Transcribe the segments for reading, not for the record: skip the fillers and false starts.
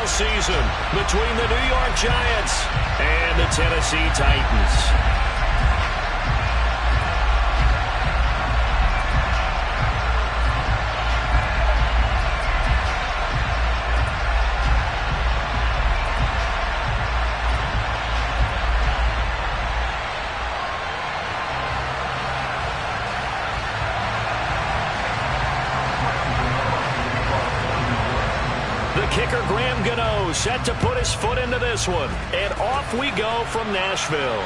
season between the New York Giants and the Tennessee Titans. Kicker Graham Gano set to put his foot into this one. And off we go from Nashville.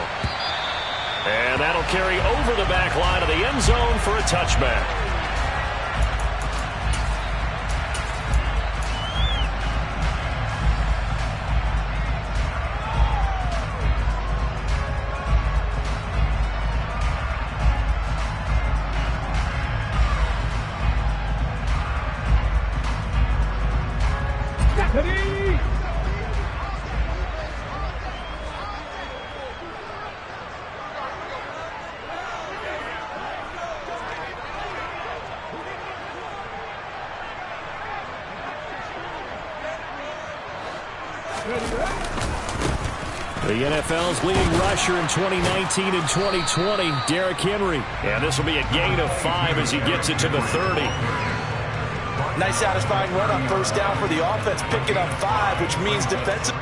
And that'll carry over the back line of the end zone for a touchback. The NFL's leading rusher in 2019 and 2020, Derrick Henry. And this will be a gain of 5 as he gets it to the 30. Nice satisfying run on first down for the offense, picking up 5, which means defensive.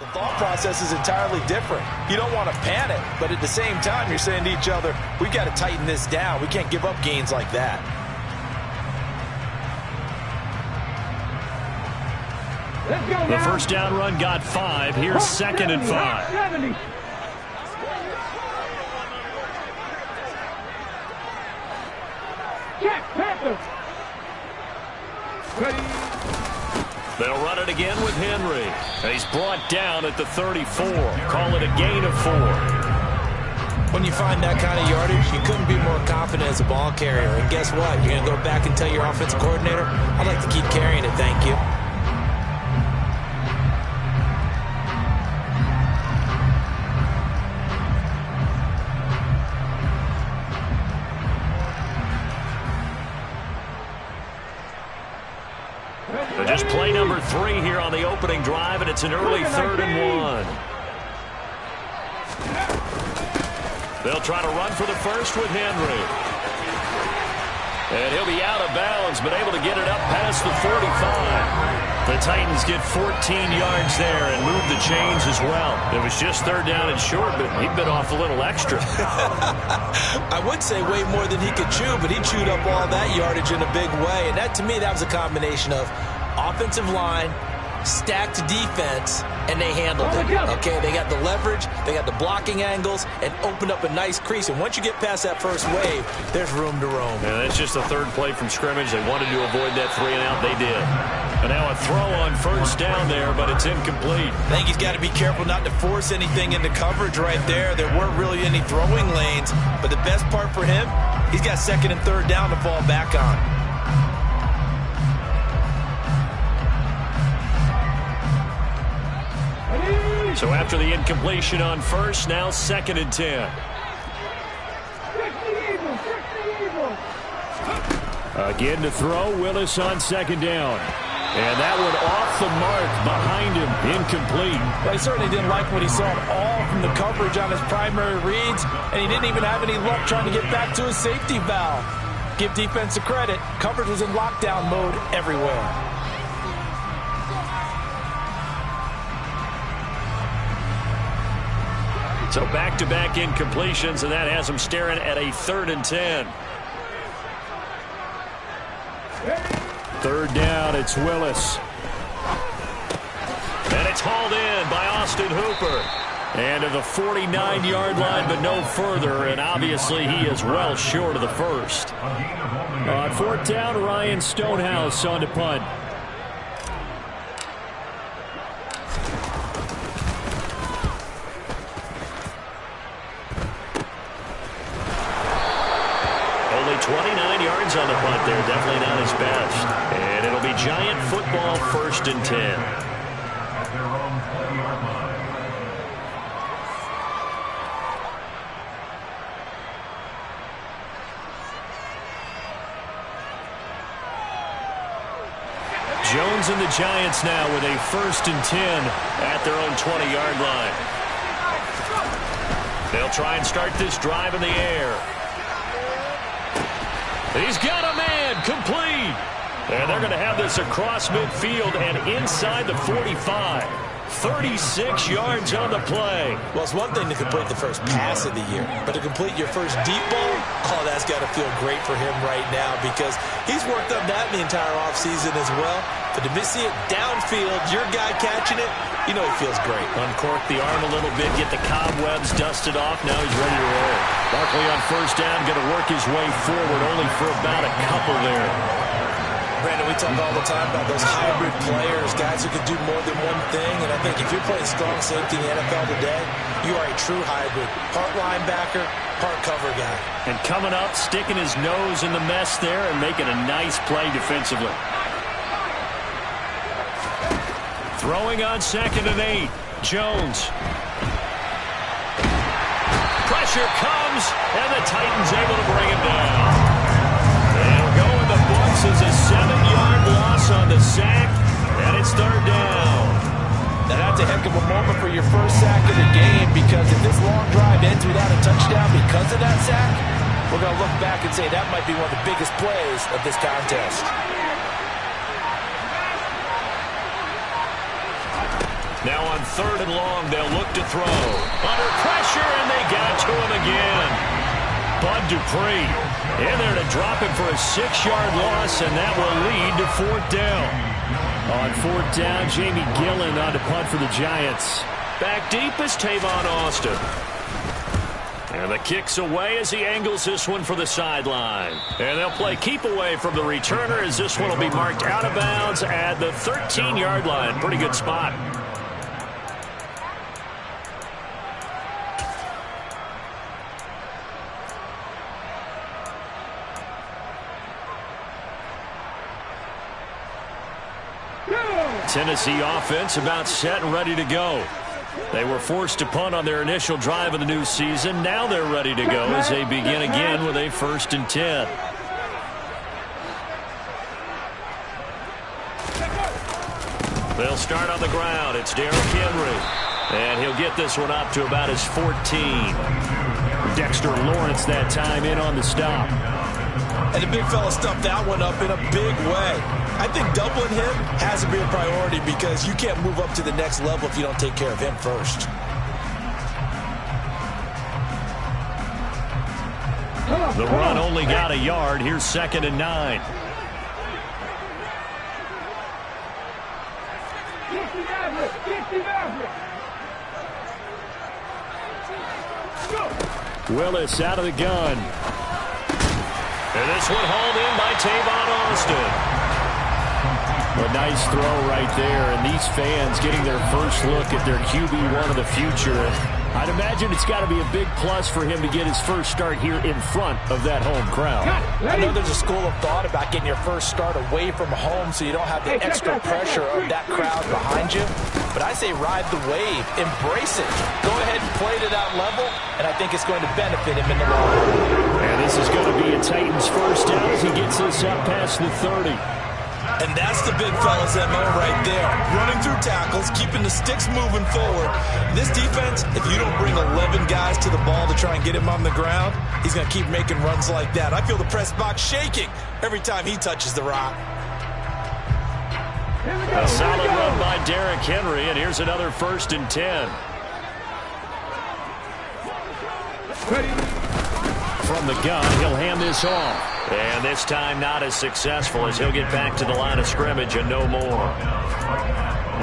The thought process is entirely different. You don't want to panic, but at the same time, you're saying to each other, we've got to tighten this down. We can't give up gains like that. The first down run got 5. Here's second and 5. They'll run it again with Henry. And he's brought down at the 34. Call it a gain of 4. When you find that kind of yardage, you couldn't be more confident as a ball carrier. And guess what? You're going to go back and tell your offensive coordinator, I'd like to keep carrying it, thank you. Just play number 3 here on the opening drive, and it's an early 3rd and 1. They'll try to run for the first with Henry. And he'll be out of bounds, but able to get it up past the 45. The Titans get 14 yards there and move the chains as well. It was just third down and short, but he bit off a little extra. I would say way more than he could chew, but he chewed up all that yardage in a big way. And that, to me, that was a combination of offensive line, stacked defense, and they handled it. Okay, they got the leverage, they got the blocking angles, and opened up a nice crease. And once you get past that first wave, there's room to roam. Yeah, that's just the third play from scrimmage. They wanted to avoid that 3 and out. They did. And now a throw on first down there, but it's incomplete. I think he's got to be careful not to force anything into coverage right there. There weren't really any throwing lanes, but the best part for him, he's got second and third down to fall back on. So after the incompletion on first, now second and 10. Again to throw, Willis on second down. And that one off the mark behind him, incomplete. Well, he certainly didn't like what he saw at all from the coverage on his primary reads, and he didn't even have any luck trying to get back to his safety valve. Give defense a credit. Coverage was in lockdown mode everywhere. So back-to-back incompletions, and that has him staring at a 3rd and 10. Third down, it's Willis. And it's hauled in by Austin Hooper. And to the 49-yard line, but no further, and obviously he is well short of the first. On fourth down, Ryan Stonehouse on to punt. Only 29 yards on the punt there, definitely not his best. And it'll be Giant football, 1st and 10. Jones and the Giants now with a 1st and 10 at their own 20-yard line. They'll try and start this drive in the air. He's got a man, complete. And they're going to have this across midfield and inside the 45. 36 yards on the play. Well, it's one thing to complete the first pass of the year, but to complete your first deep ball, oh, that's got to feel great for him right now because he's worked on that the entire offseason as well. But to see it downfield, your guy catching it, you know he feels great. Uncork the arm a little bit, get the cobwebs dusted off. Now he's ready to roll. Barkley on first down, going to work his way forward only for about a couple there. Brandon, we talk all the time about those hybrid players, guys who can do more than one thing. And I think if you're playing strong safety in the NFL today, you are a true hybrid. Part linebacker, part cover guy. And coming up, sticking his nose in the mess there and making a nice play defensively. Throwing on 2nd and 8. Jones. Pressure comes, and the Titans able to bring him down. They'll go in the books as a 7-yard loss on the sack, and it's 3rd down. Now that's a heck of a moment for your first sack of the game because if this long drive ends without a touchdown because of that sack, we're going to look back and say that might be one of the biggest plays of this contest. Now on 3rd and long, they'll look to throw. Under pressure, and they got to him again. Bud Dupree in there to drop him for a 6-yard loss, and that will lead to 4th down. On 4th down, Jamie Gillen on to punt for the Giants. Back deep is Tavon Austin. And the kick's away as he angles this one for the sideline. And they'll play keep away from the returner as this one will be marked out of bounds at the 13-yard line. Pretty good spot. Tennessee offense about set and ready to go. They were forced to punt on their initial drive of the new season. Now they're ready to go as they begin again with a 1st and 10. They'll start on the ground. It's Derrick Henry. And he'll get this one up to about his 14. Dexter Lawrence that time in on the stop. And the big fella stuffed that one up in a big way. I think doubling him has to be a priority because you can't move up to the next level if you don't take care of him first. The run only got a yard. Here's 2nd and 9. Willis out of the gun. And this one hauled in by Tavon Austin. A nice throw right there, and these fans getting their first look at their QB1 of the future. I'd imagine it's got to be a big plus for him to get his first start here in front of that home crowd. I know there's a school of thought about getting your first start away from home so you don't have the extra pressure of that crowd behind you. But I say ride the wave, embrace it. Go ahead and play to that level, and I think it's going to benefit him in the long run. And this is going to be a Titans first down as he gets this up past the 30. And that's the big fella's MO right there. Running through tackles, keeping the sticks moving forward. This defense, if you don't bring 11 guys to the ball to try and get him on the ground, he's going to keep making runs like that. I feel the press box shaking every time he touches the rock. A solid run by Derrick Henry, and here's another 1st and 10. From the gun, he'll hand this off. And this time not as successful as he'll get back to the line of scrimmage and no more.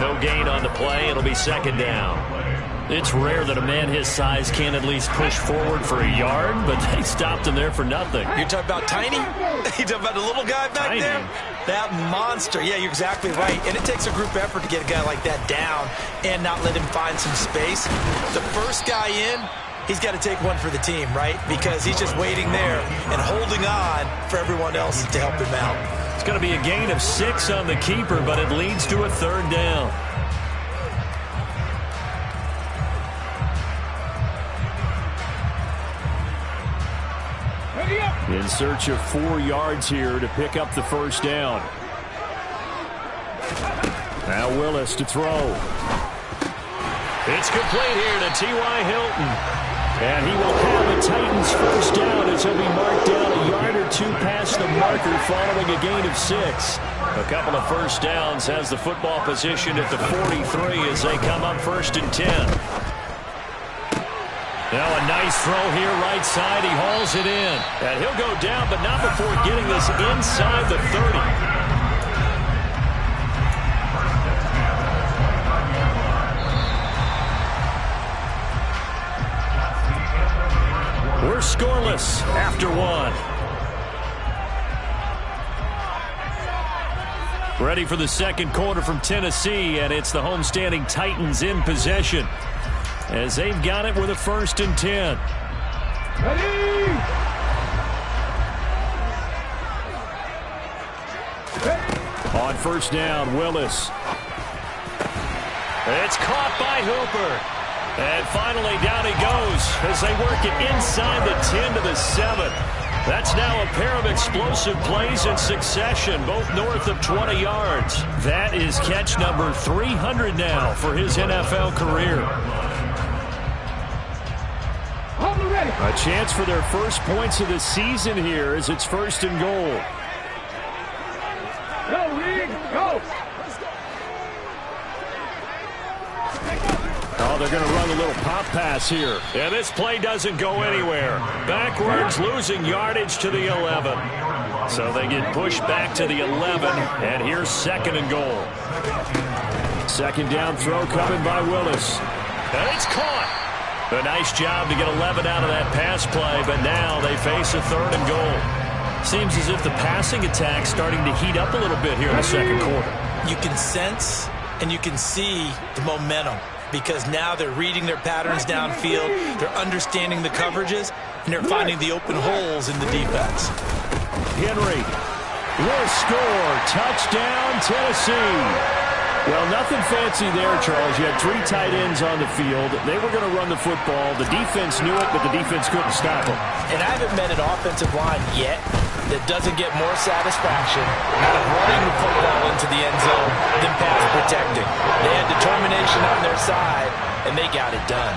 No gain on the play. It'll be 2nd down. It's rare that a man his size can at least push forward for a yard, but they stopped him there for nothing. You're talking about Tiny? You're talking about the little guy back there? That monster. Yeah, you're exactly right. And it takes a group effort to get a guy like that down and not let him find some space. The first guy in, he's got to take one for the team, right? Because he's just waiting there and holding on for everyone else to help him out. It's going to be a gain of 6 on the keeper, but it leads to a 3rd down. In search of 4 yards here to pick up the first down. Now Willis to throw. It's complete here to T.Y. Hilton. And he will have a Titans first down as he'll be marked down a yard or 2 past the marker following a gain of 6. A couple of first downs has the football position at the 43 as they come up 1st and 10. Now a nice throw here right side. He hauls it in. And he'll go down, but not before getting this inside the 30. We're scoreless after 1. Ready for the 2nd quarter from Tennessee, and it's the homestanding Titans in possession as they've got it with a 1st and 10. Ready. On first down, Willis. It's caught by Hooper. And finally down he goes as they work it inside the 10 to the 7. That's now a pair of explosive plays in succession, both north of 20 yards. That is catch number 300 now for his NFL career. A chance for their first points of the season here as it's 1st and goal. Go, Reed, go! Oh, they're going to run a little pop pass here. And this play doesn't go anywhere. Backwards, losing yardage to the 11. So they get pushed back to the 11, and here's 2nd and goal. 2nd down throw coming by Willis. And it's caught. A nice job to get 11 out of that pass play, but now they face a 3rd and goal. Seems as if the passing attack's starting to heat up a little bit here in the 2nd quarter. You can sense and you can see the momentum because now they're reading their patterns downfield, they're understanding the coverages, and they're finding the open holes in the defense. Henry will score. Touchdown, Tennessee. Well, nothing fancy there, Charles. You had 3 tight ends on the field. They were going to run the football. The defense knew it, but the defense couldn't stop them. And I haven't met an offensive line yet that doesn't get more satisfaction out of running the football into the end zone than pass protecting. They had determination on their side, and they got it done.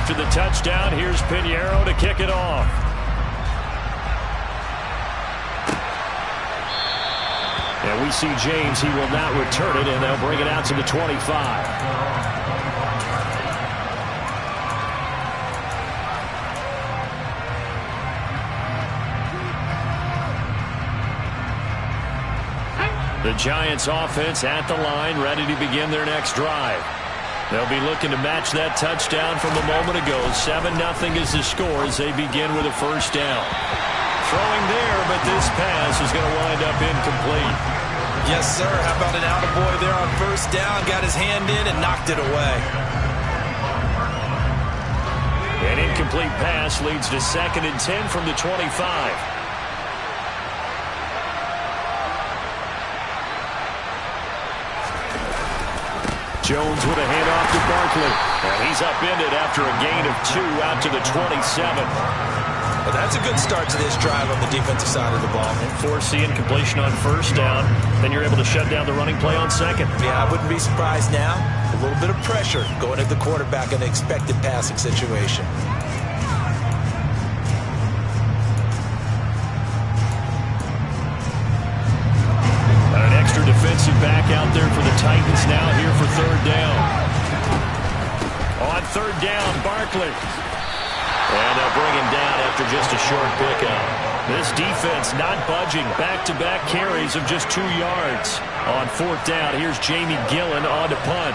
after the touchdown. Here's Pinheiro to kick it off. And we see James. He will not return it, and they'll bring it out to the 25. The Giants offense at the line, ready to begin their next drive. They'll be looking to match that touchdown from a moment ago. 7-0 is the score as they begin with a first down. Throwing there, but this pass is going to wind up incomplete. Yes, sir. How about an attaboy there on first down? Got his hand in and knocked it away. An incomplete pass leads to 2nd and 10 from the 25. Jones with a handoff to Barkley. And he's upended after a gain of 2 out to the 27. Well, that's a good start to this drive on the defensive side of the ball. Force the incompletion on first down. Then you're able to shut down the running play on second. Yeah, I wouldn't be surprised now. A little bit of pressure going at the quarterback in an expected passing situation. Defensive back out there for the Titans now here for 3rd down. On 3rd down, Barkley. And they'll bring him down after just a short pickup. This defense not budging. Back-to-back carries of just 2 yards. On 4th down, here's Jamie Gillen on to punt.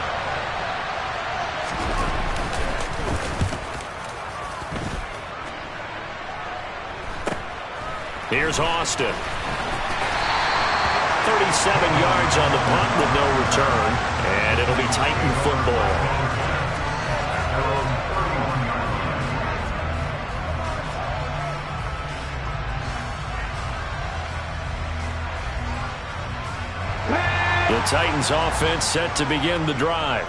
Here's Austin. 37 yards on the punt with no return, and it'll be Titan football. The Titans offense set to begin the drive.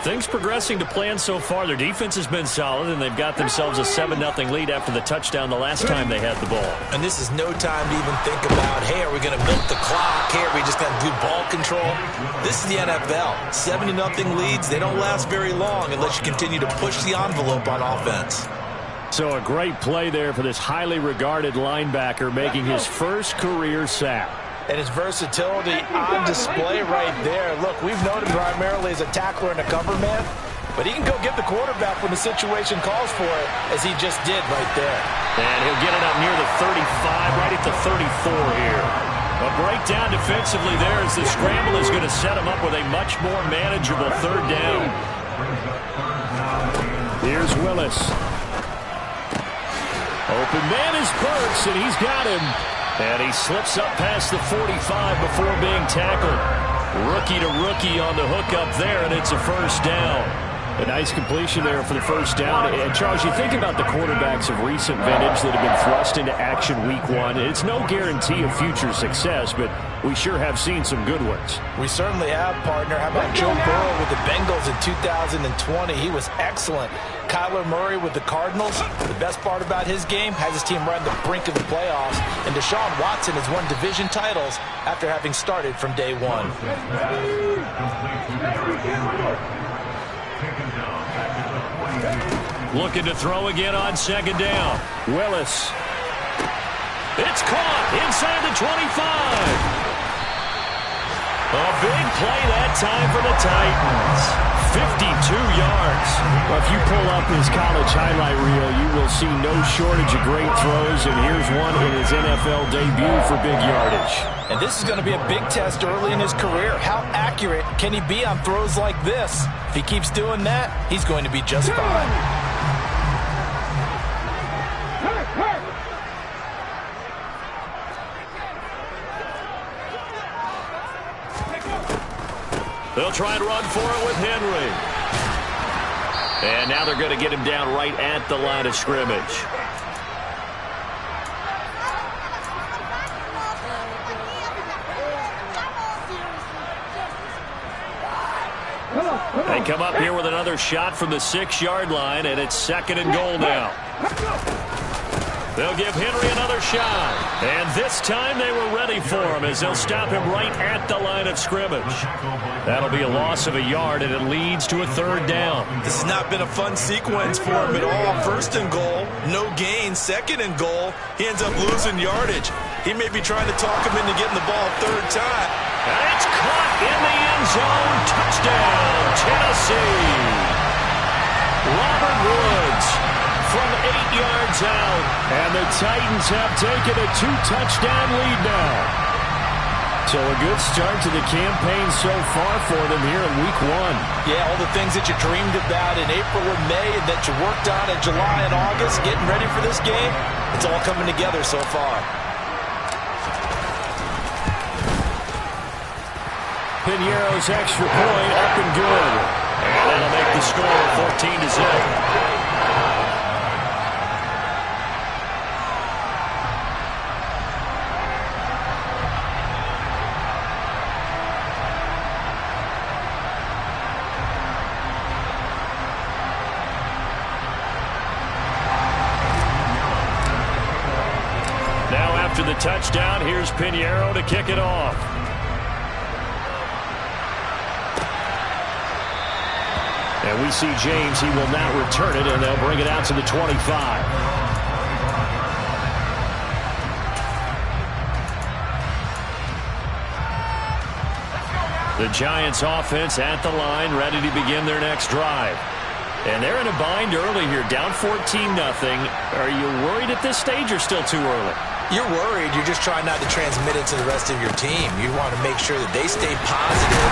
Things progressing to plan so far. Their defense has been solid, and they've got themselves a 7-0 lead after the touchdown the last time they had the ball. And this is no time to even think about, hey, are we going to milk the clock? Hey, are we just going to do ball control? This is the NFL. 7-0 leads, they don't last very long unless you continue to push the envelope on offense. So a great play there for this highly regarded linebacker making his first career sack. And his versatility on display right there. Look, we've known him primarily as a tackler and a cover man, but he can go get the quarterback when the situation calls for it, as he just did right there. And he'll get it up near the 35, right at the 34 here. A breakdown defensively there as the scramble is going to set him up with a much more manageable 3rd down. Here's Willis. Open man is Burks, and he's got him. And he slips up past the 45 before being tackled. Rookie to rookie on the hook up there, and it's a first down. A nice completion there for the first down. And Charles, you think about the quarterbacks of recent vintage that have been thrust into action week 1. It's no guarantee of future success, but we sure have seen some good ones. We certainly have, partner. How about Joe Burrow with the Bengals in 2020? He was excellent. Kyler Murray with the Cardinals. The best part about his game, has his team right on the brink of the playoffs. And Deshaun Watson has won division titles after having started from day 1. Looking to throw again on 2nd down. Willis. It's caught inside the 25. A big play that time for the Titans. 52 yards. Well, if you pull up his college highlight reel, you will see no shortage of great throws, and here's one in his NFL debut for big yardage. And this is going to be a big test early in his career. How accurate can he be on throws like this? If he keeps doing that, he's going to be just fine. They'll try and run for it with Henry. And now they're going to get him down right at the line of scrimmage. They come up here with another shot from the 6-yard line, and it's 2nd and goal now. They'll give Henry another shot. And this time they were ready for him as they'll stop him right at the line of scrimmage. That'll be a loss of a yard, and it leads to a third down. This has not been a fun sequence for him at all. First and goal, no gain. Second and goal, he ends up losing yardage. He may be trying to talk him into getting the ball third time. And it's caught in the end zone. Touchdown, Tennessee. Robert Woods from 8 yards out. And the Titans have taken a 2-touchdown lead now. So a good start to the campaign so far for them here in week 1. Yeah, all the things that you dreamed about in April and May and that you worked on in July and August, getting ready for this game, it's all coming together so far. Piñeiro's extra point up and good. And that'll make the score 14-0. After the touchdown, here's Piñeiro to kick it off. And we see James. He will not return it, and they'll bring it out to the 25. The Giants offense at the line, ready to begin their next drive. And they're in a bind early here, down 14-0. Are you worried at this stage or still too early? You're worried. You're just trying not to transmit it to the rest of your team. You want to make sure that they stay positive.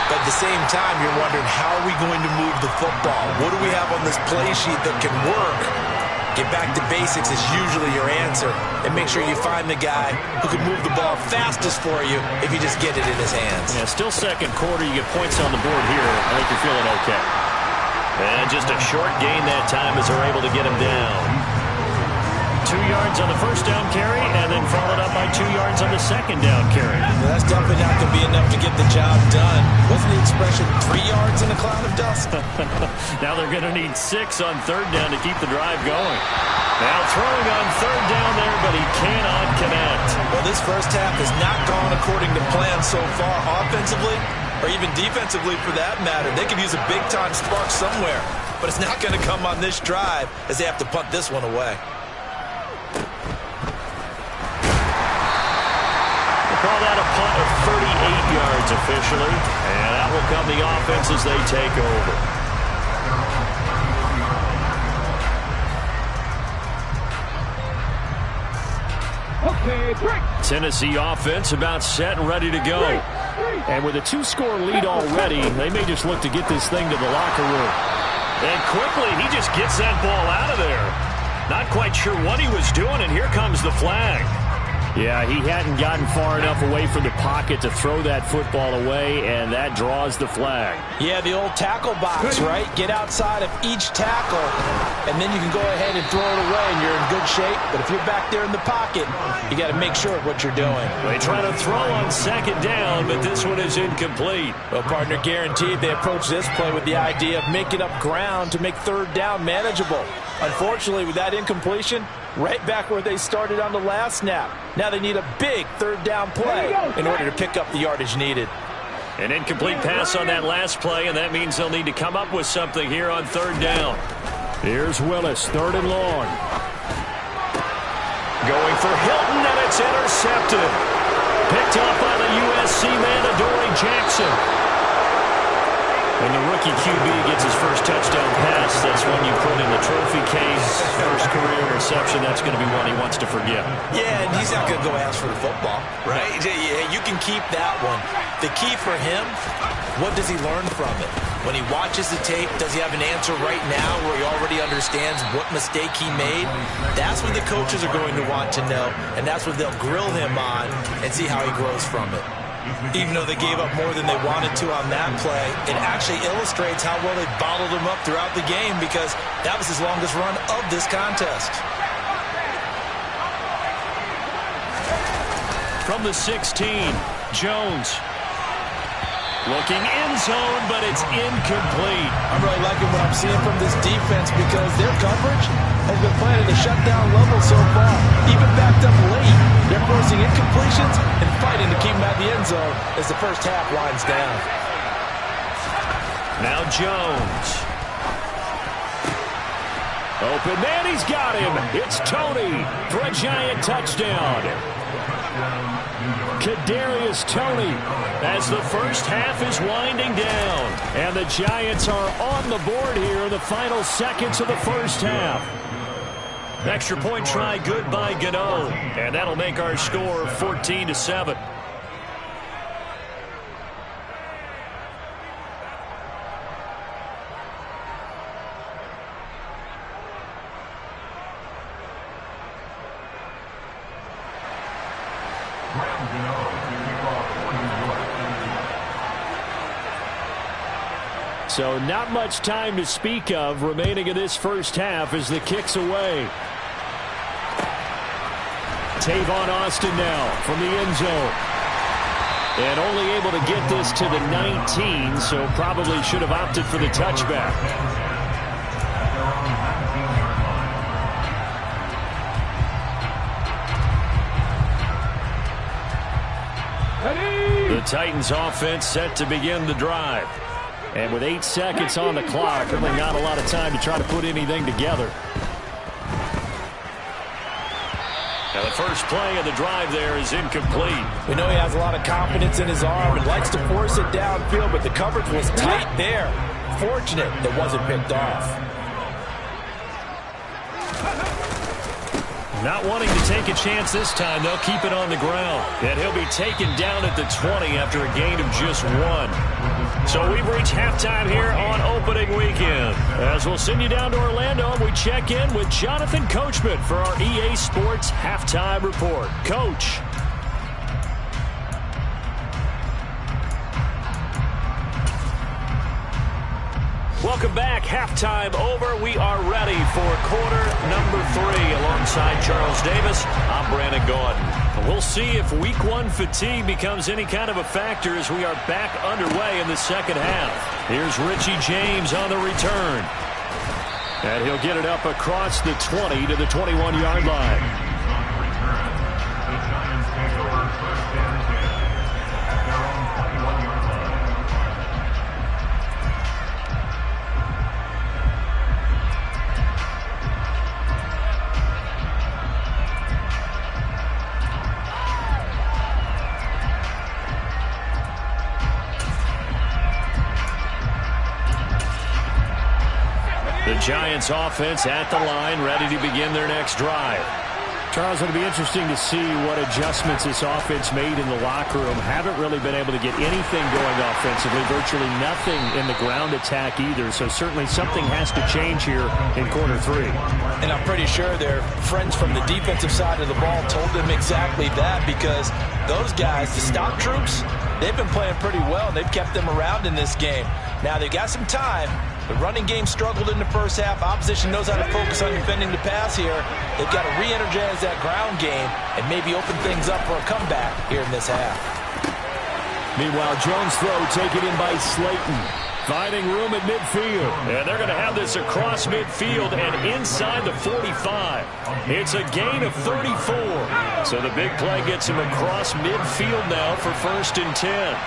But at the same time, you're wondering, how are we going to move the football? What do we have on this play sheet that can work? Get back to basics is usually your answer. And make sure you find the guy who can move the ball fastest for you if you just get it in his hands. Yeah, still second quarter. You get points on the board here. I think you're feeling okay. And just a short gain that time as they're able to get him down. 2 yards on the first down carry, and then followed up by 2 yards on the second down carry. Well, that's definitely not going to be enough to get the job done. Wasn't the expression 3 yards in a cloud of dust? Now they're going to need 6 on third down to keep the drive going. Now throwing on third down there, but he cannot connect. Well, this first half has not gone according to plan so far, offensively or even defensively for that matter. They could use a big-time spark somewhere, but it's not going to come on this drive as they have to punt this one away. Call that a punt of 38 yards officially, and that will come the offense as they take over. Okay, break. Tennessee offense about set and ready to go. And with a 2-score lead already, they may just look to get this thing to the locker room. And quickly, he just gets that ball out of there. Not quite sure what he was doing, and here comes the flag. Yeah, he hadn't gotten far enough away from the pocket to throw that football away, and that draws the flag. Yeah, the old tackle box, right? Get outside of each tackle, and then you can go ahead and throw it away, and you're in good shape. But if you're back there in the pocket, you got to make sure of what you're doing. They try to throw on second down, but this one is incomplete. Well, partner, guaranteed they approach this play with the idea of making up ground to make third down manageable. Unfortunately, with that incompletion, right back where they started on the last snap. Now they need a big third down play in order to pick up the yardage needed. An incomplete pass on that last play, and that means they'll need to come up with something here on third down. Here's Willis, third and long. Going for Hilton, and it's intercepted. Picked up by the USC man, Adoree Jackson. When the rookie QB gets his first touchdown pass, that's when you put in the trophy case. First career interception, that's going to be one he wants to forget. Yeah, and he's not going to go ask for the football, right? Yeah, you can keep that one. The key for him, what does he learn from it? When he watches the tape, does he have an answer right now where he already understands what mistake he made? That's what the coaches are going to want to know, and that's what they'll grill him on and see how he grows from it. Even though they gave up more than they wanted to on that play, it actually illustrates how well they bottled him up throughout the game because that was his longest run of this contest. From the 16, Jones. Looking end zone, but it's incomplete. I'm really liking what I'm seeing from this defense because their coverage has been playing at a shutdown level so far. Even backed up late, they're forcing incompletions and fighting to keep them out of the end zone as the first half winds down. Now Jones. Open man, he's got him. It's Toney for a Giant touchdown. Kadarius Toney as the first half is winding down. And the Giants are on the board here in the final seconds of the first half. Extra point try good by Gano. And that'll make our score 14-7. So not much time to speak of remaining in this first half as the kick's away. Tavon Austin now from the end zone. And only able to get this to the 19, so probably should have opted for the touchback. The Titans offense set to begin the drive. And with 8 seconds on the clock, really not a lot of time to try to put anything together. Now the first play of the drive there is incomplete. We know he has a lot of confidence in his arm and likes to force it downfield, but the coverage was tight there. Fortunate it wasn't picked off. Not wanting to take a chance this time, they'll keep it on the ground. And he'll be taken down at the 20 after a gain of just 1. So we've reached halftime here on opening weekend. As we'll send you down to Orlando, we check in with Jonathan Coachman for our EA Sports Halftime Report. Coach. Welcome back. Halftime over. We are ready for quarter number 3 alongside Charles Davis. I'm Brandon Gaudin. We'll see if week 1 fatigue becomes any kind of a factor as we are back underway in the second half. Here's Richie James on the return. And he'll get it up across the 20 to the 21-yard line. The Giants offense at the line, ready to begin their next drive. Charles, it'll be interesting to see what adjustments this offense made in the locker room. Haven't really been able to get anything going offensively, virtually nothing in the ground attack either. So certainly something has to change here in quarter 3. And I'm pretty sure their friends from the defensive side of the ball told them exactly that, because those guys, the stock troops, they've been playing pretty well, and they've kept them around in this game. Now they've got some time. The running game struggled in the first half. Opposition knows how to focus on defending the pass here. They've got to re-energize that ground game and maybe open things up for a comeback here in this half. Meanwhile, Jones' throw taken in by Slayton. Finding room at midfield. And they're going to have this across midfield and inside the 45. It's a gain of 34. So the big play gets him across midfield now for 1st and 10.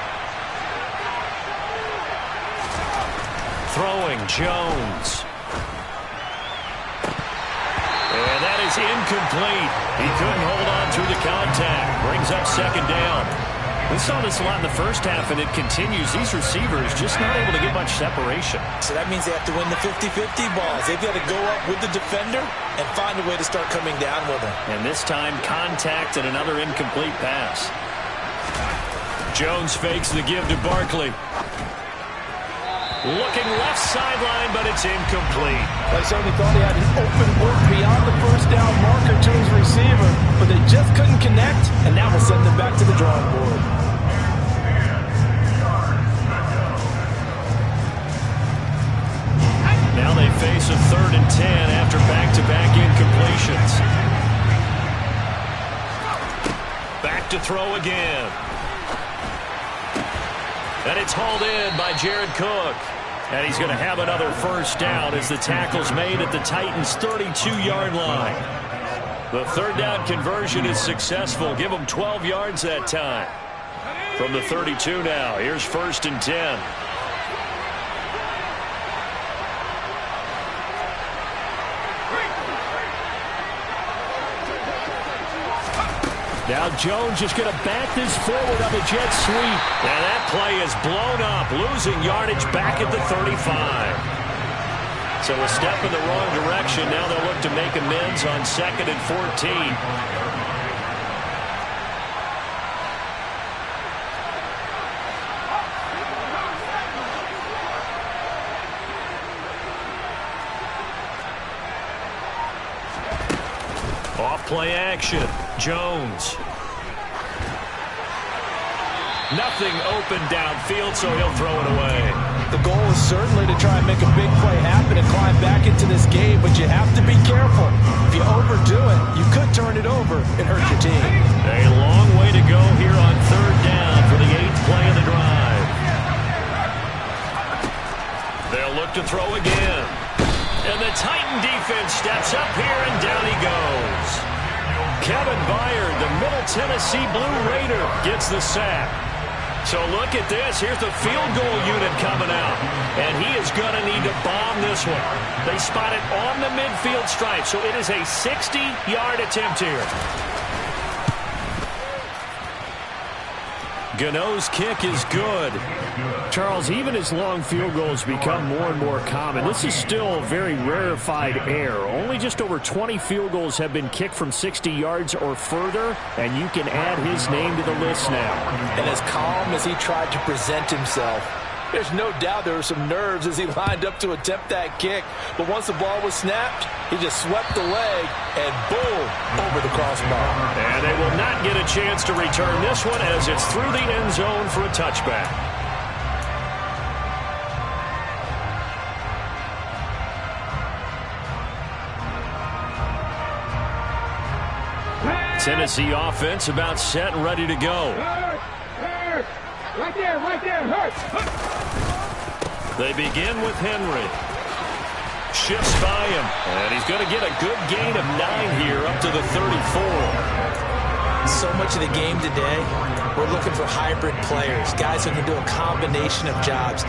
Throwing Jones. And that is incomplete. He couldn't hold on through the contact. Brings up 2nd down. We saw this a lot in the first half, and it continues. These receivers just not able to get much separation. So that means they have to win the 50-50 balls. They've got to go up with the defender and find a way to start coming down with him. And this time, contact and another incomplete pass. Jones fakes the give to Barkley. Looking left sideline, but it's incomplete. They certainly thought he had an open look beyond the first down marker to his receiver, but they just couldn't connect, and now we'll send them back to the drawing board. Now they face a 3rd and 10 after back-to-back incompletions. Back to throw again. And it's hauled in by Jared Cook. And he's going to have another first down as the tackle's made at the Titans' 32-yard line. The third down conversion is successful. Give them 12 yards that time. From the 32 now, here's 1st and 10. Now Jones just going to bat this forward on the jet sweep. And that play is blown up, losing yardage back at the 35. So a step in the wrong direction. Now they'll look to make amends on 2nd and 14. Off-play action. Jones. Nothing open downfield, so he'll throw it away. The goal is certainly to try and make a big play happen and climb back into this game, but you have to be careful. If you overdo it, you could turn it over and hurt your team. A long way to go here on 3rd down for the 8th play of the drive. They'll look to throw again. And the Titan defense steps up here, and down he goes. Kevin Byard, the Middle Tennessee Blue Raider, gets the sack. So look at this. Here's the field goal unit coming out. And he is going to need to bomb this one. They spot it on the midfield stripe, so it is a 60-yard attempt here. Gano's kick is good. Charles, even as long field goals become more and more common, this is still a very rarefied air. Only just over 20 field goals have been kicked from 60 yards or further, and you can add his name to the list now. And as calm as he tried to present himself, there's no doubt there were some nerves as he lined up to attempt that kick. But once the ball was snapped, he just swept the leg and boom, over the crossbar. And they will not get a chance to return this one as it's through the end zone for a touchback. Tennessee offense about set and ready to go. Right there, hurt. They begin with Henry. Shifts by him, and he's going to get a good gain of 9 here up to the 34. So much of the game today, we're looking for hybrid players, guys who can do a combination of jobs.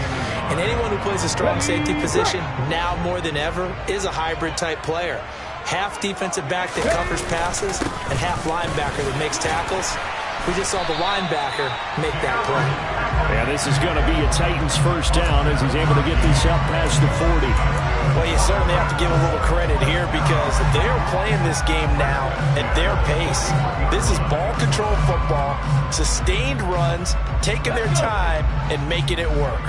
And anyone who plays a strong safety position, now more than ever, is a hybrid type player. Half defensive back that covers passes and half linebacker that makes tackles. We just saw the linebacker make that play. Yeah, this is going to be a Titans first down as he's able to get this up past the 40. Well, you certainly have to give a little credit here because they're playing this game now at their pace. This is ball control football, sustained runs, taking their time and making it work.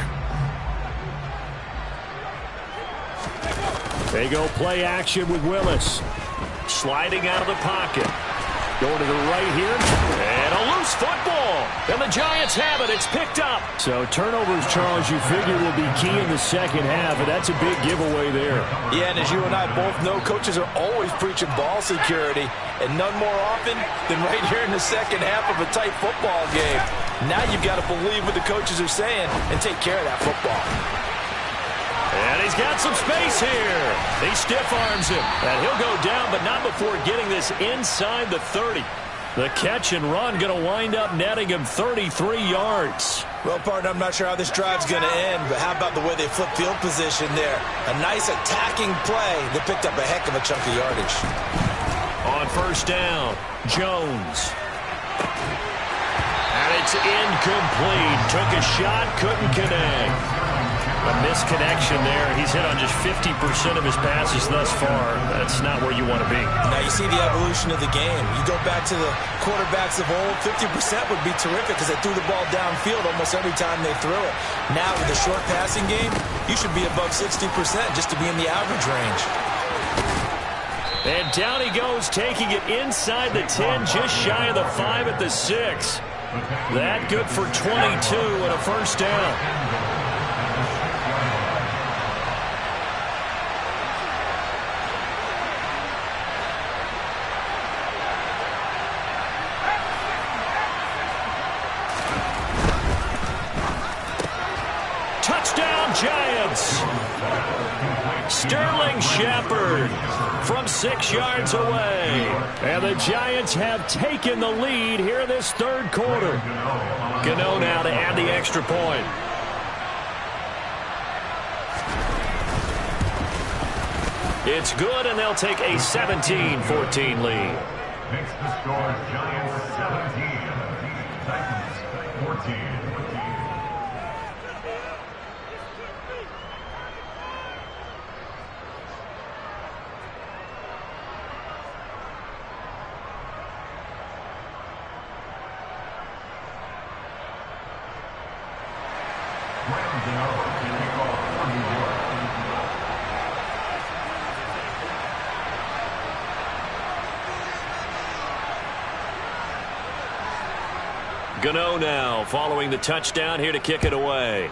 They go play action with Willis. Sliding out of the pocket. Going to the right here. And a loose football. And the Giants have it. It's picked up. So turnovers, Charles, you figure will be key in the second half. And that's a big giveaway there. Yeah, and as you and I both know, coaches are always preaching ball security. And none more often than right here in the second half of a tight football game. Now you've got to believe what the coaches are saying and take care of that football. And he's got some space here. He stiff arms him. And he'll go down, but not before getting this inside the 30. The catch and run going to wind up netting him 33 yards. Well, partner, I'm not sure how this drive's going to end, but how about the way they flip field position there? A nice attacking play that picked up a heck of a chunk of yardage. On first down, Jones. And it's incomplete. Took a shot, couldn't connect. A misconnection there. He's hit on just 50% of his passes thus far. That's not where you want to be. Now you see the evolution of the game. You go back to the quarterbacks of old, 50% would be terrific because they threw the ball downfield almost every time they threw it. Now with the short passing game, you should be above 60% just to be in the average range. And down he goes, taking it inside the 10, just shy of the 5 at the 6. That good for 22 and a first down. Giants. Sterling Shepard from 6 yards away. And the Giants have taken the lead here in this third quarter. Gano now to add the extra point. It's good, and they'll take a 17-14 lead. Makes the score Giants 17, Titans 14. Gano now following the touchdown here to kick it away.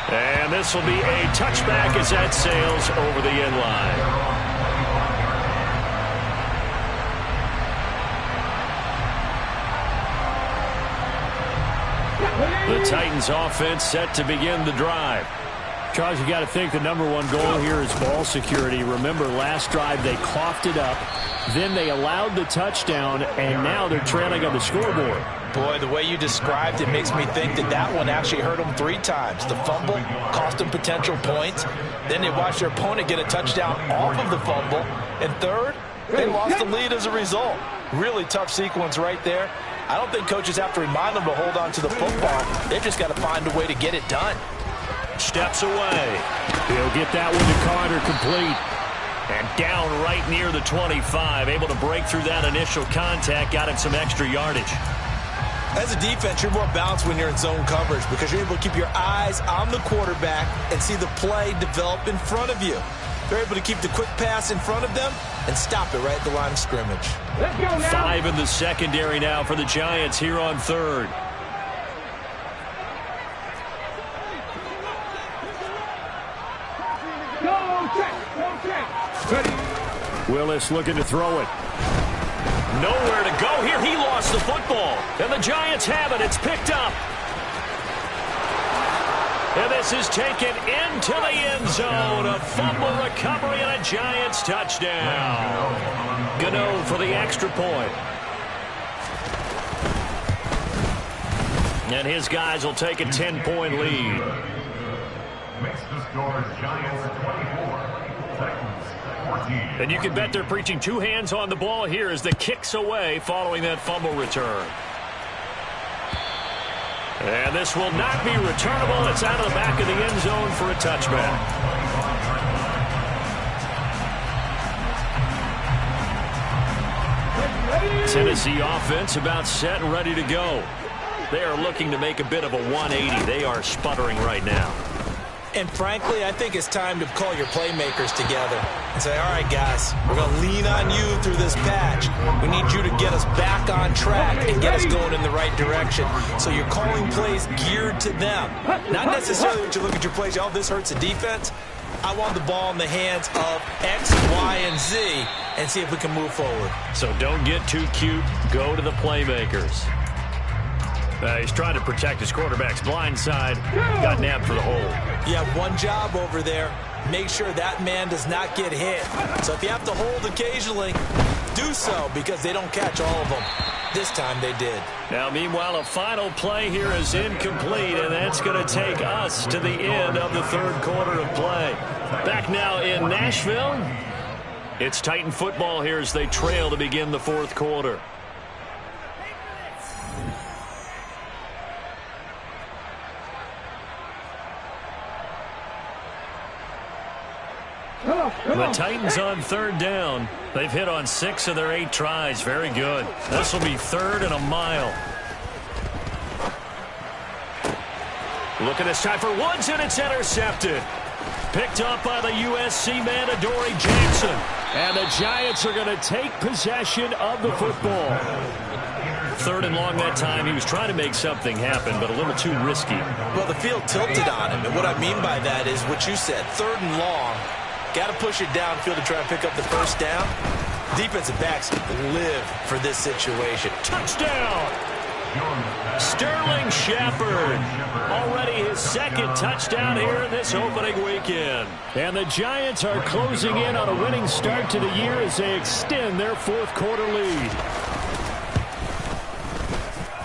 And this will be a touchback as that sails over the end line. The Titans offense set to begin the drive. Charles, you got to think the #1 goal here is ball security. Remember, last drive they coughed it up, then they allowed the touchdown, and now they're trailing on the scoreboard. Boy, the way you described it makes me think that that one actually hurt them 3 times. The fumble cost them potential points. Then they watched their opponent get a touchdown off of the fumble. And third, they lost the lead as a result. Really tough sequence right there. I don't think coaches have to remind them to hold on to the football. They've just got to find a way to get it done. Steps away. He'll get that one to Carter, complete. And down right near the 25. Able to break through that initial contact. Got him some extra yardage. As a defense, you're more balanced when you're in zone coverage because you're able to keep your eyes on the quarterback and see the play develop in front of you. They're able to keep the quick pass in front of them and stop it right at the line of scrimmage. Let's go now. 5 in the secondary now for the Giants here on third. Willis looking to throw it. Nowhere to go here. He lost the football. And the Giants have it. It's picked up. And this is taken into the end zone. A fumble recovery and a Giants touchdown. Gano for the extra point. And his guys will take a 10-point lead. Makes the score Giants 24, Titans 14. And you can bet they're preaching 2 hands on the ball here as the kicks away following that fumble return. And this will not be returnable. It's out of the back of the end zone for a touchback. Tennessee offense about set and ready to go. They are looking to make a bit of a 180. They are sputtering right now. And frankly, I think it's time to call your playmakers together and say, all right, guys, we're going to lean on you through this patch. We need you to get us back on track and get us going in the right direction. So you're calling plays geared to them. Not necessarily that you look at your plays, oh, this hurts the defense. I want the ball in the hands of X, Y, and Z and see if we can move forward. So don't get too cute. Go to the playmakers. He's trying to protect his quarterback's blind side. Got nabbed for the hold. You have one job over there. Make sure that man does not get hit. So if you have to hold occasionally, do so because they don't catch all of them. This time they did. Now, meanwhile, a final play here is incomplete, and that's going to take us to the end of the third quarter of play. Back now in Nashville. It's Titan football here as they trail to begin the fourth quarter. The Titans on third down. They've hit on 6 of their 8 tries. Very good. This will be 3rd and a mile. Looking this time for Woods, and it's intercepted. Picked up by the USC man, Adoree Jackson. And the Giants are going to take possession of the football. 3rd and long that time. He was trying to make something happen, but a little too risky. Well, the field tilted on him, and what I mean by that is what you said, 3rd and long. Got to push it downfield to try and pick up the first down. Defensive backs live for this situation. Touchdown! Sterling Shepard. Already his second touchdown here in this opening weekend. And the Giants are closing in on a winning start to the year as they extend their fourth quarter lead.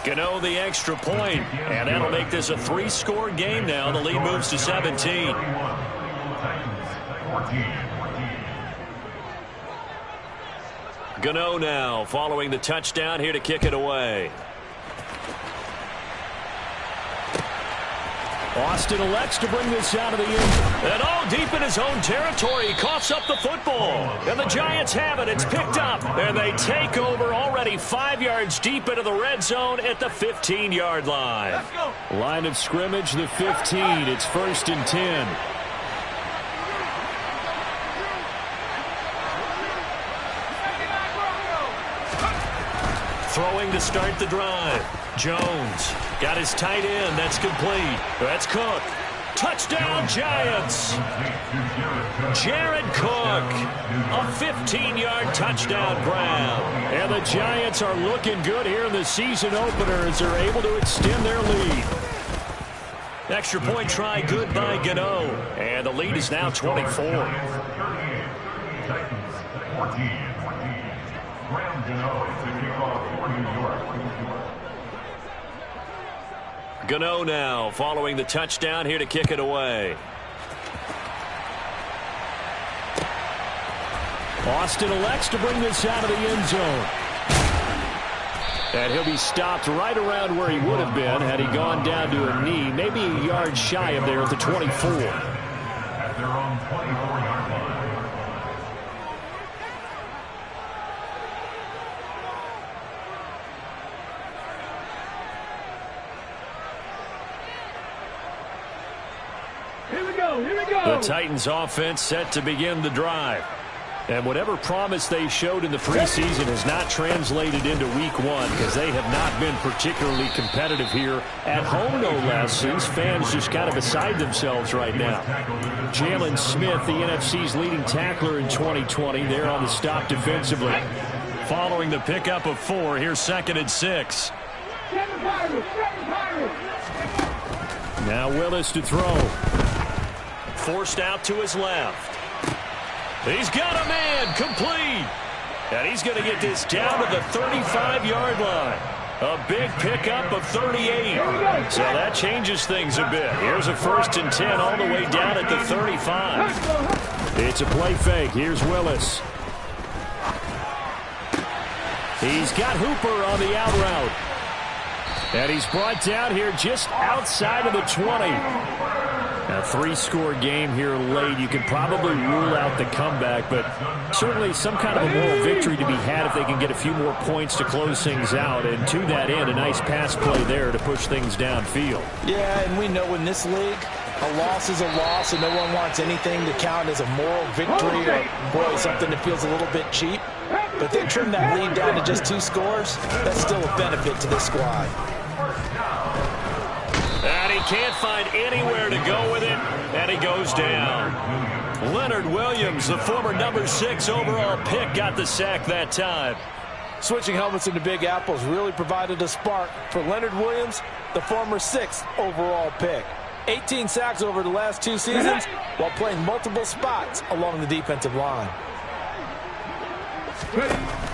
Gano the extra point, and that'll make this a 3-score game now. The lead moves to 17. Gano now following the touchdown here to kick it away. Austin elects to bring this out of the end. And all deep in his own territory. He coughs up the football. And the Giants have it. It's picked up. And they take over already 5 yards deep into the red zone at the 15-yard line. Let's go. Line of scrimmage, the 15. It's 1st and 10. Throwing to start the drive. Jones got his tight end. That's complete. That's Cook. Touchdown, Giants. Jared Cook. A 15-yard touchdown grab. And the Giants are looking good here in the season opener as they're able to extend their lead. Extra point try good by Gano. And the lead is now 24. Titans 14. Graham Gano to kick off for New York. Gano now following the touchdown here to kick it away. Austin elects to bring this out of the end zone. And he'll be stopped right around where he would have been had he gone down to a knee, maybe a yard shy of there at the 24. At their own 24-yard line. Here we go. Here we go. The Titans offense set to begin the drive. And whatever promise they showed in the preseason has not translated into week one because they have not been particularly competitive here at home, no less, since fans just kind of beside themselves right now. Jalen Smith, the NFC's leading tackler in 2020, there on the stop defensively. Following the pickup of 4, here's 2nd and 6. Now Willis to throw. Forced out to his left. He's got a man, complete. And he's going to get this down to the 35-yard line. A big pickup of 38. So that changes things a bit. Here's a 1st and 10 all the way down at the 35. It's a play fake. Here's Willis. He's got Hooper on the out route. And he's brought down here just outside of the 20. A 3-score game here late. You can probably rule out the comeback, but certainly some kind of a moral victory to be had if they can get a few more points to close things out. And to that end, a nice pass play there to push things downfield. Yeah, and we know in this league, a loss is a loss, and no one wants anything to count as a moral victory or, boy, something that feels a little bit cheap. But they trim that lead down to just 2 scores. That's still a benefit to this squad. And he can't find anywhere to go with it, and he goes down. Leonard Williams, the former number 6 overall pick, got the sack that time. Switching helmets into Big Apples really provided a spark for Leonard Williams, the former 6th overall pick. 18 sacks over the last 2 seasons while playing multiple spots along the defensive line.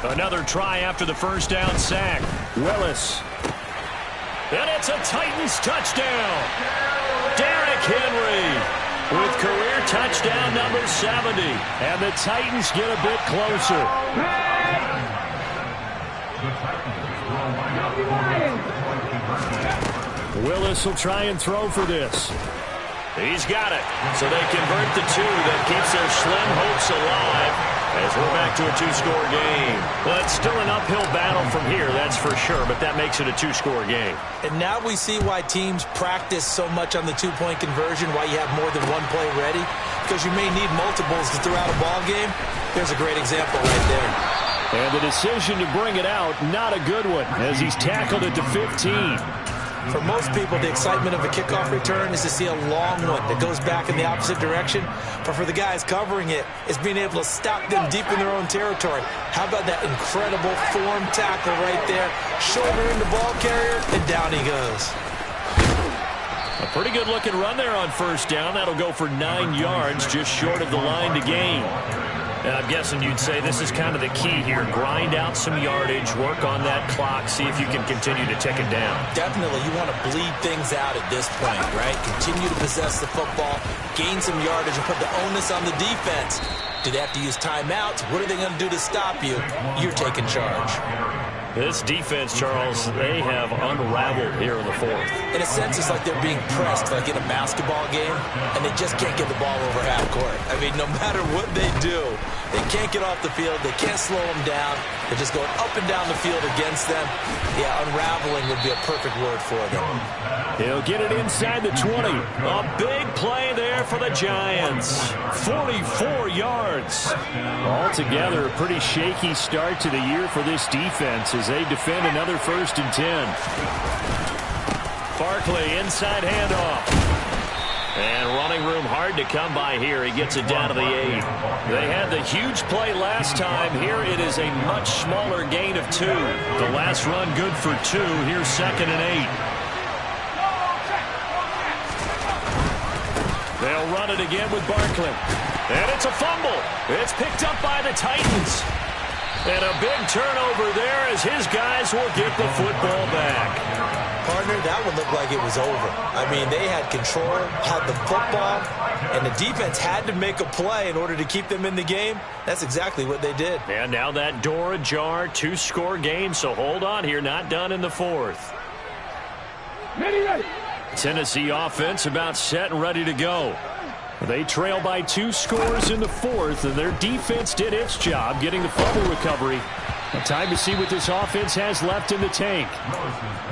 Another try after the first down sack. Willis. And it's a Titans touchdown. Derrick Henry with career touchdown number 70. And the Titans get a bit closer. Willis will try and throw for this. He's got it. So they convert the 2 that keeps their slim hopes alive as we're back to a 2-score game. Well, it's still an uphill battle from here, that's for sure, but that makes it a 2-score game. And now we see why teams practice so much on the 2-point conversion, why you have more than one play ready, because you may need multiples to throw out a ball game. There's a great example right there. And the decision to bring it out, not a good one, as he's tackled at the 15. For most people, the excitement of a kickoff return is to see a long one that goes back in the opposite direction. But for the guys covering it, it's being able to stop them deep in their own territory. How about that incredible form tackle right there? Shoulder in the ball carrier, and down he goes. A pretty good-looking run there on first down. That'll go for 9 yards, just short of the line to gain. And I'm guessing you'd say this is kind of the key here. Grind out some yardage, work on that clock, see if you can continue to tick it down. Definitely. You want to bleed things out at this point, right? Continue to possess the football, gain some yardage, and put the onus on the defense. Do they have to use timeouts? What are they going to do to stop you? You're taking charge. This defense, Charles, they have unraveled here in the fourth. In a sense, it's like they're being pressed, like in a basketball game, and they just can't get the ball over half court. I mean, no matter what they do, they can't get off the field. They can't slow them down. They're just going up and down the field against them. Yeah, unraveling would be a perfect word for them. He'll get it inside the 20. A big play there for the Giants. 44 yards. Altogether, a pretty shaky start to the year for this defense as they defend another 1st and 10. Barkley, inside handoff. And running room hard to come by here. He gets it down to the 8. They had the huge play last time. Here it is a much smaller gain of 2. The last run good for 2. Here's 2nd and 8. They'll run it again with Barkley. And it's a fumble. It's picked up by the Titans. And a big turnover there as his guys will get the football back. Partner, that one looked like it was over. I mean, they had control, had the football, and the defense had to make a play in order to keep them in the game. That's exactly what they did. And now that door ajar, 2-score game, so hold on here, not done in the 4th. Ready. Tennessee offense about set and ready to go. They trail by 2 scores in the 4th, and their defense did its job getting the fumble recovery. Time to see what this offense has left in the tank.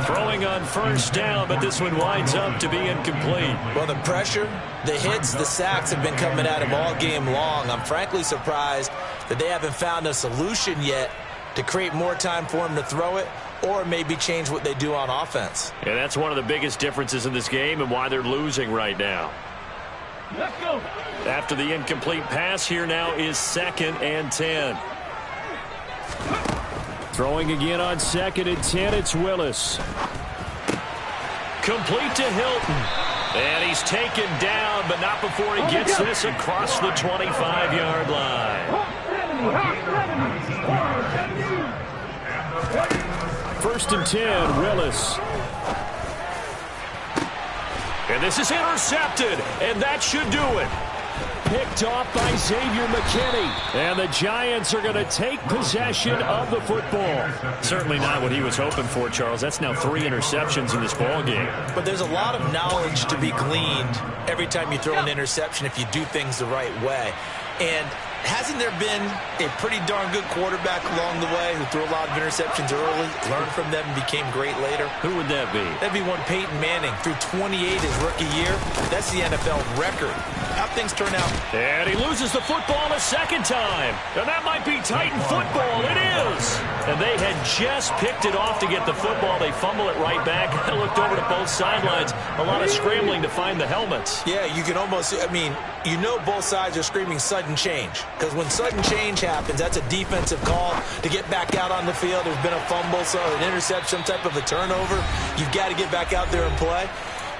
Throwing on first down, but this one winds up to be incomplete. Well, the pressure, the hits, the sacks have been coming at him all game long. I'm frankly surprised that they haven't found a solution yet to create more time for him to throw it or maybe change what they do on offense. Yeah, that's one of the biggest differences in this game and why they're losing right now. Let's go. After the incomplete pass, here now is 2nd and 10. Throwing again on 2nd and 10, it's Willis. Complete to Hilton. And he's taken down, but not before he gets this across the 25-yard line. 1st and 10, Willis. And this is intercepted, and that should do it. Picked off by Xavier McKinney. And the Giants are going to take possession of the football. Certainly not what he was hoping for, Charles. That's now 3 interceptions in this ball game. But there's a lot of knowledge to be gleaned every time you throw an interception if you do things the right way. And hasn't there been a pretty darn good quarterback along the way who threw a lot of interceptions early, learned from them, and became great later? Who would that be? That'd be one Peyton Manning, threw 28 his rookie year. That's the NFL record. How things turn out. And he loses the football a 2nd time. And that might be Titan football. It is. And they had just picked it off to get the football. They fumble it right back. I looked over to both sidelines. A lot of scrambling to find the helmets. Yeah, you can almost, I mean, you know both sides are screaming sudden change. Because when sudden change happens, that's a defensive call to get back out on the field. There's been a fumble, so an interception, some type of a turnover. You've got to get back out there and play.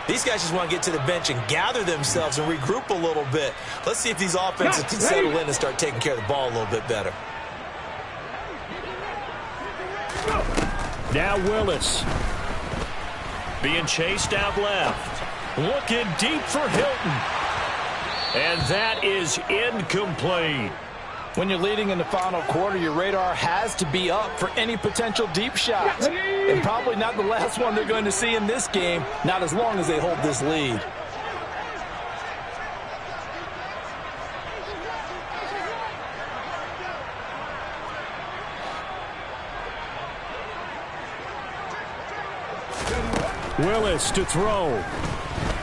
These guys just want to get to the bench and gather themselves and regroup a little bit. Let's see if these offenses can settle in and start taking care of the ball a little bit better. Now Willis. Being chased out left. Looking deep for Hilton. And that is incomplete. When you're leading in the final quarter, your radar has to be up for any potential deep shots. And probably not the last one they're going to see in this game, not as long as they hold this lead. Willis to throw.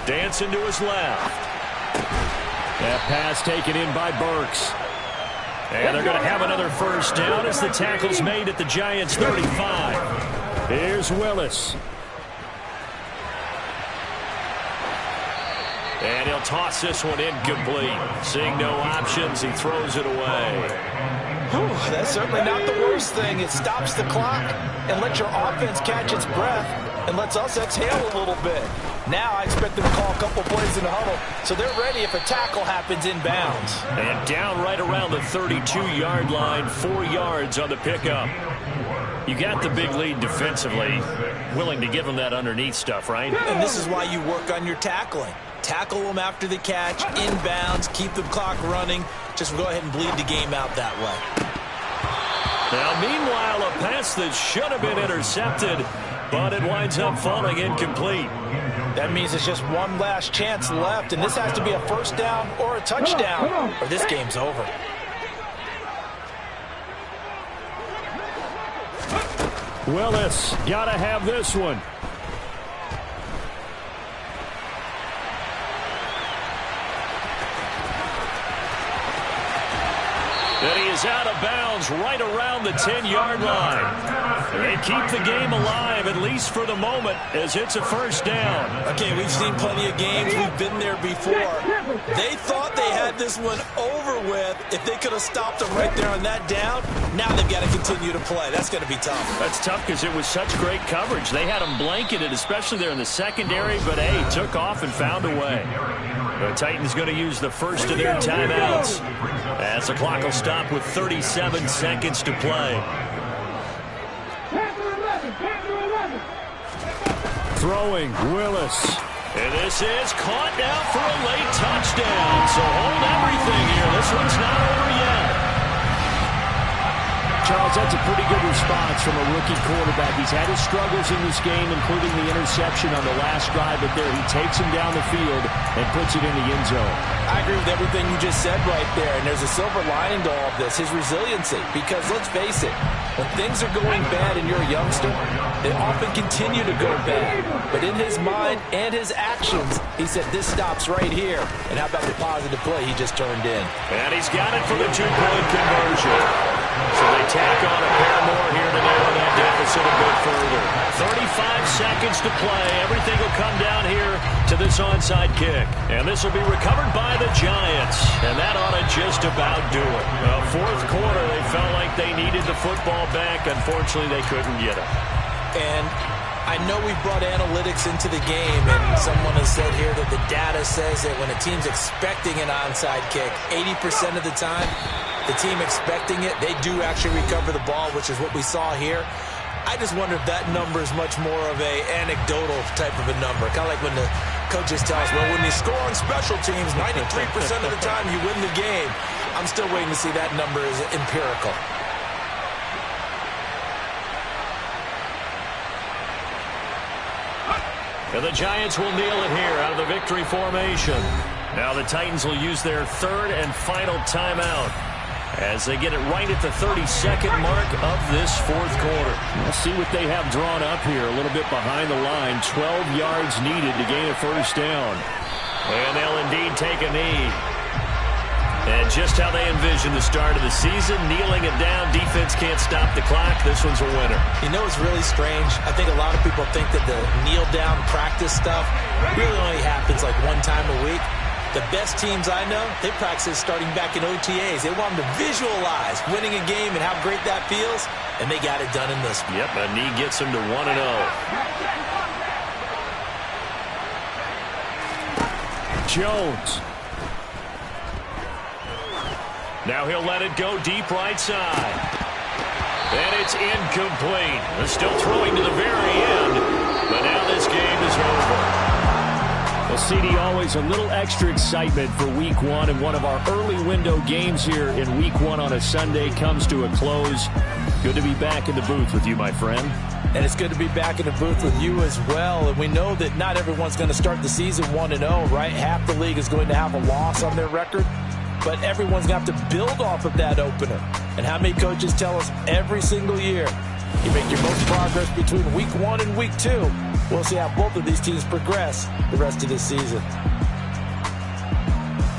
Dancing to his left. That pass taken in by Burks. And they're going to have another first down as the tackle's made at the Giants' 35. Here's Willis. And he'll toss this one incomplete. Seeing no options, he throws it away. Whew, that's certainly not the worst thing. It stops the clock and lets your offense catch its breath and lets us exhale a little bit. Now I expect them to call a couple plays in the huddle so they're ready if a tackle happens inbounds. And down right around the 32-yard line, 4 yards on the pickup. You got the big lead defensively. Willing to give them that underneath stuff, right? And this is why you work on your tackling. Tackle them after the catch, inbounds, keep the clock running. Just go ahead and bleed the game out that way. Now, meanwhile, a pass that should have been intercepted, but it winds up falling incomplete. That means it's just one last chance left, and this has to be a first down or a touchdown, or this game's over. Willis, gotta have this one. And he is out of bounds right around the 10-yard line. They keep the game alive, at least for the moment, as it's a first down. Okay, we've seen plenty of games. We've been there before. They thought they had this one over with. If they could have stopped them right there on that down, now they've got to continue to play. That's going to be tough. That's tough because it was such great coverage. They had them blanketed, especially there in the secondary, but, hey, took off and found a way. The Titans going to use the first of their timeouts as the clock will stop with 37 seconds to play. Throwing, Willis. And this is caught now for a late touchdown. So hold everything here. This one's not over yet. Charles, that's a pretty good response from a rookie quarterback. He's had his struggles in this game, including the interception on the last drive, but there he takes him down the field and puts it in the end zone. I agree with everything you just said right there, and there's a silver lining to all of this, his resiliency. Because let's face it, when things are going bad and you're a youngster, they often continue to go bad. But in his mind and his actions, he said this stops right here. And how about the positive play he just turned in? And he's got it for the two-point conversion. So they tack on a pair more here to narrow that deficit a bit further. 35 seconds to play. Everything will come down here to this onside kick. And this will be recovered by the Giants. And that ought to just about do it. Fourth quarter, they felt like they needed the football back. Unfortunately, they couldn't get it. And I know we brought analytics into the game, and someone has said here that the data says that when a team's expecting an onside kick, 80% of the time, the team expecting it, they do actually recover the ball, which is what we saw here. I just wonder if that number is much more of a anecdotal type of a number. Kind of like when the coaches tell us, well, when you score on special teams, 93% of the time you win the game. I'm still waiting to see that number is empirical. And the Giants will kneel it here out of the victory formation. Now the Titans will use their third and final timeout as they get it right at the 32nd mark of this fourth quarter. We'll see what they have drawn up here a little bit behind the line. 12 yards needed to gain a first down. And they'll indeed take a knee. And just how they envisioned the start of the season, kneeling it down, defense can't stop the clock. This one's a winner. You know, it's really strange. I think a lot of people think that the kneel-down practice stuff really only happens like one time a week. The best teams I know, they practice starting back in OTAs. They want them to visualize winning a game and how great that feels, and they got it done in this one. Yep, a knee gets them to 1-0. Jones. Now he'll let it go deep right side. And it's incomplete. They're still throwing to the very end, but now this game is over. Well, CD, always a little extra excitement for Week 1, and one of our early window games here in Week 1 on a Sunday comes to a close. Good to be back in the booth with you, my friend. And it's good to be back in the booth with you as well. And we know that not everyone's going to start the season 1-0, right? Half the league is going to have a loss on their record. But everyone's going to have to build off of that opener. And how many coaches tell us every single year, you make your most progress between Week 1 and Week 2. We'll see how both of these teams progress the rest of this season.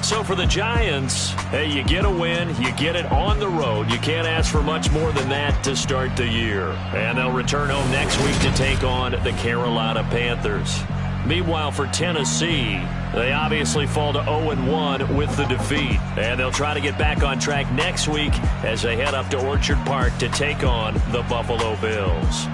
So for the Giants, hey, you get a win, you get it on the road. You can't ask for much more than that to start the year. And they'll return home next week to take on the Carolina Panthers. Meanwhile, for Tennessee, they obviously fall to 0-1 with the defeat. And they'll try to get back on track next week as they head up to Orchard Park to take on the Buffalo Bills.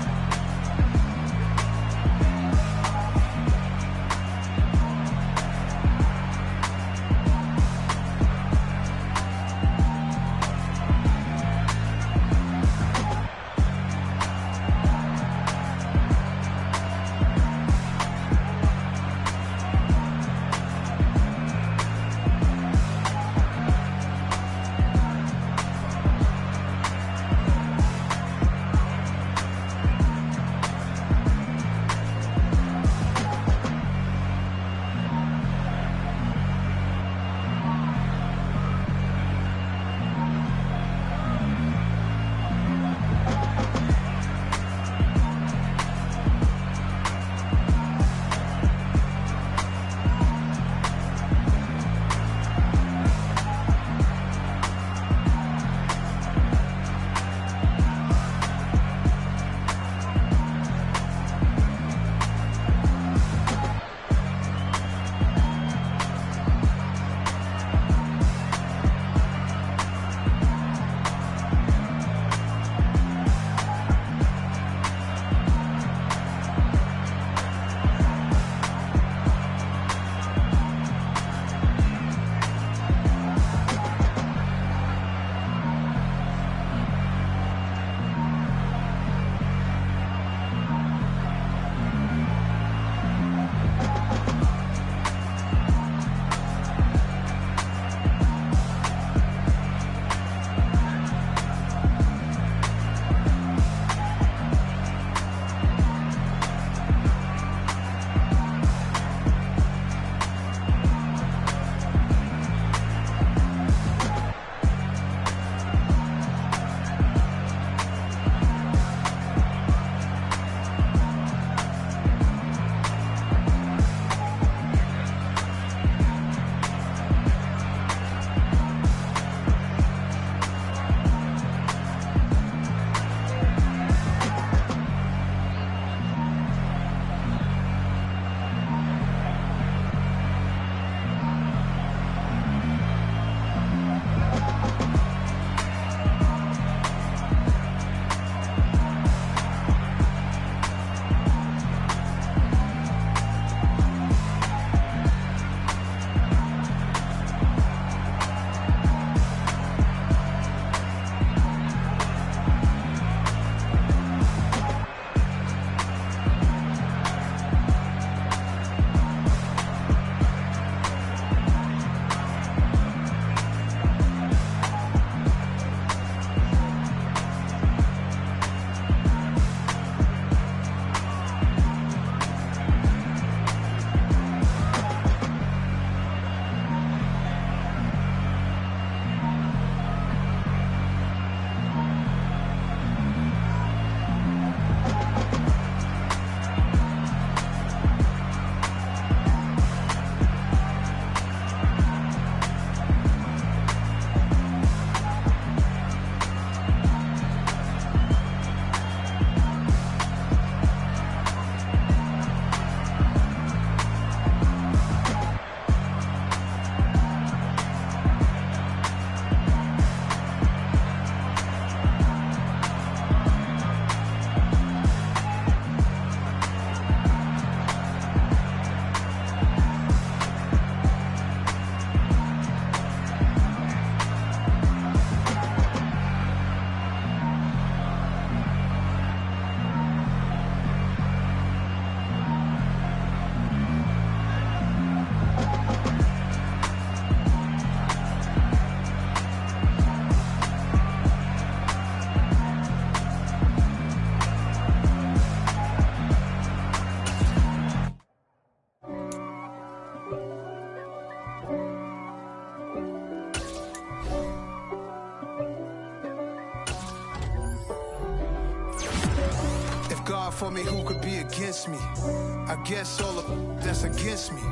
for me, who could be against me? I guess all of that's against me.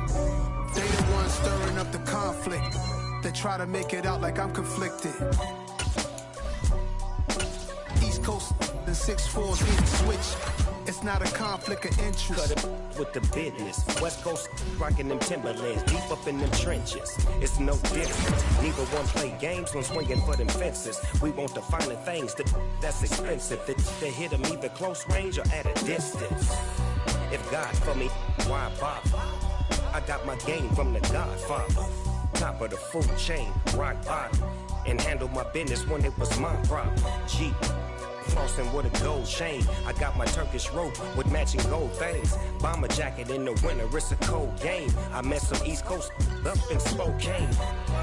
They the ones stirring up the conflict. They try to make it out like I'm conflicted. East Coast and 6'4's getting switched. It's not a conflict of interest. Cut it with the business. West Coast rocking them Timberlands, deep up in them trenches. It's no difference. Neither one play games when swinging for them fences. We want the finer things that's expensive. They hit them either close range or at a distance. If God for me, why bother? I got my game from the Godfather. Top of the food chain, rock bottom. And handle my business when it was my problem. G. Flossing with a gold chain. I got my Turkish rope with matching gold things. Bomber jacket in the winter, it's a cold game. I met some East Coast up in Spokane.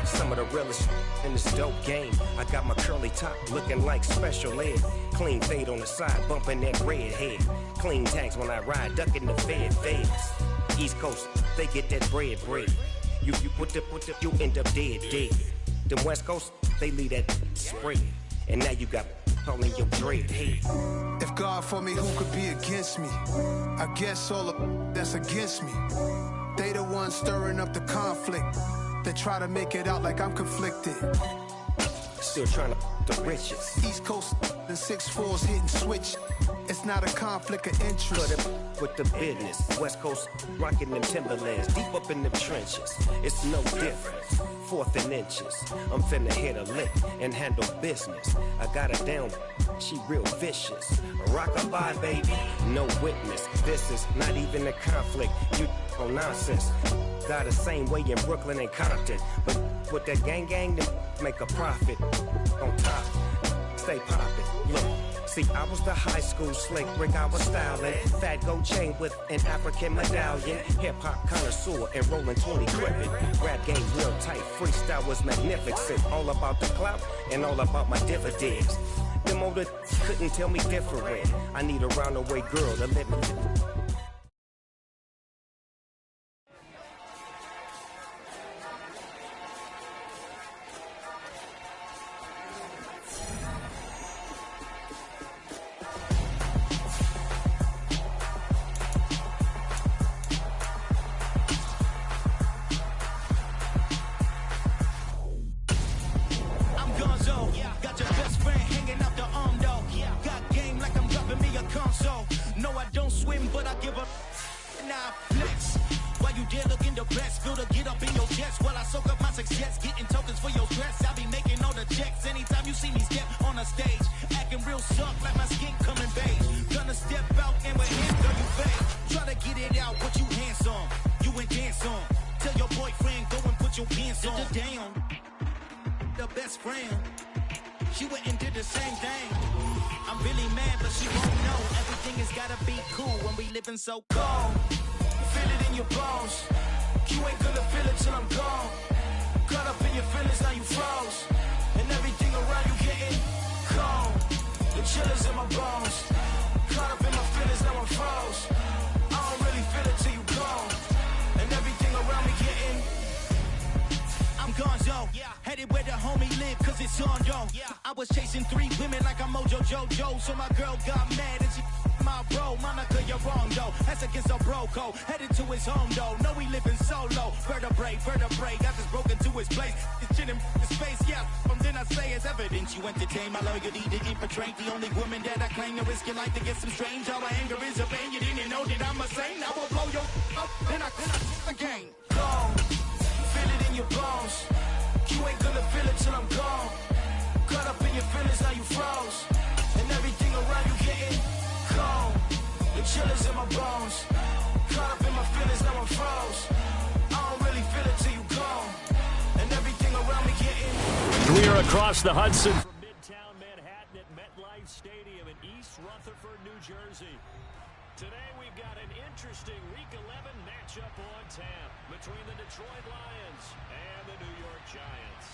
Some of the realest in this dope game. I got my curly top looking like special ed. Clean fade on the side, bumping that red head. Clean tags when I ride, ducking the feds. East Coast, they get that bread. You you end up dead. Them West Coast, they leave that spread. And now you got calling your dread head. If God for me, who could be against me? I guess all of that's against me. They the ones stirring up the conflict. They try to make it out like I'm conflicted. Still trying to the riches. East Coast and 6'4s hitting switch. It's not a conflict of interest. Cut it with the business. West Coast rocking them Timberlands, deep up in them trenches. It's no difference. 4th and inches. I'm finna hit a lick and handle business. I got her down, she real vicious. Rockabye, baby, no witness. This is not even a conflict. You on nonsense. Got the same way in Brooklyn and Compton. But with that gang, they make a profit. On top, stay poppin'. Look. See, I was the high school slick Rick, I was styling. Fat gold chain with an African medallion. Hip-hop connoisseur and rolling 20 crippin'. Rap game real tight, freestyle was magnificent. All about the clout and all about my dividends. Them older couldn't tell me different. I need a roundaway girl to live with. So cold, feel it in your bones. You ain't gonna feel it till I'm gone. Caught up in your feelings, now you froze. And everything around you getting cold. The chillers in my bones. Caught up in my feelings, now I'm froze. I don't really feel it till you gone. And everything around me getting I'm gonzo, headed where the homie live, cause it's on, yo. I was chasing 3 women like I'm Mojo Jojo. So my girl got mad and she my bro, Monica, you're wrong, though. That's against a bro code. Headed to his home, though. No, we living solo. Vertebrae. Got this broken to his place. It's shit in his face, yeah. From then I say it's evidence. You entertain my loyalty to infiltrate. The only woman that I claim to risk your life to get some strange. All my anger is a pain. You didn't know that I'm a saint. I will blow your up. Then I again. Gone. Feel it in your bones. You ain't gonna feel it till I'm gone. Caught up in your feelings, now you froze. And everything around you getting cold. The chillers in my bones. Caught up in my feelings, now I'm froze. I don't really feel it till you gone. And everything around me getting. We are across the Hudson from Midtown Manhattan at MetLife Stadium in East Rutherford, New Jersey. Today we've got an interesting Week 11 matchup on tap between the Detroit Lions and the New York Giants.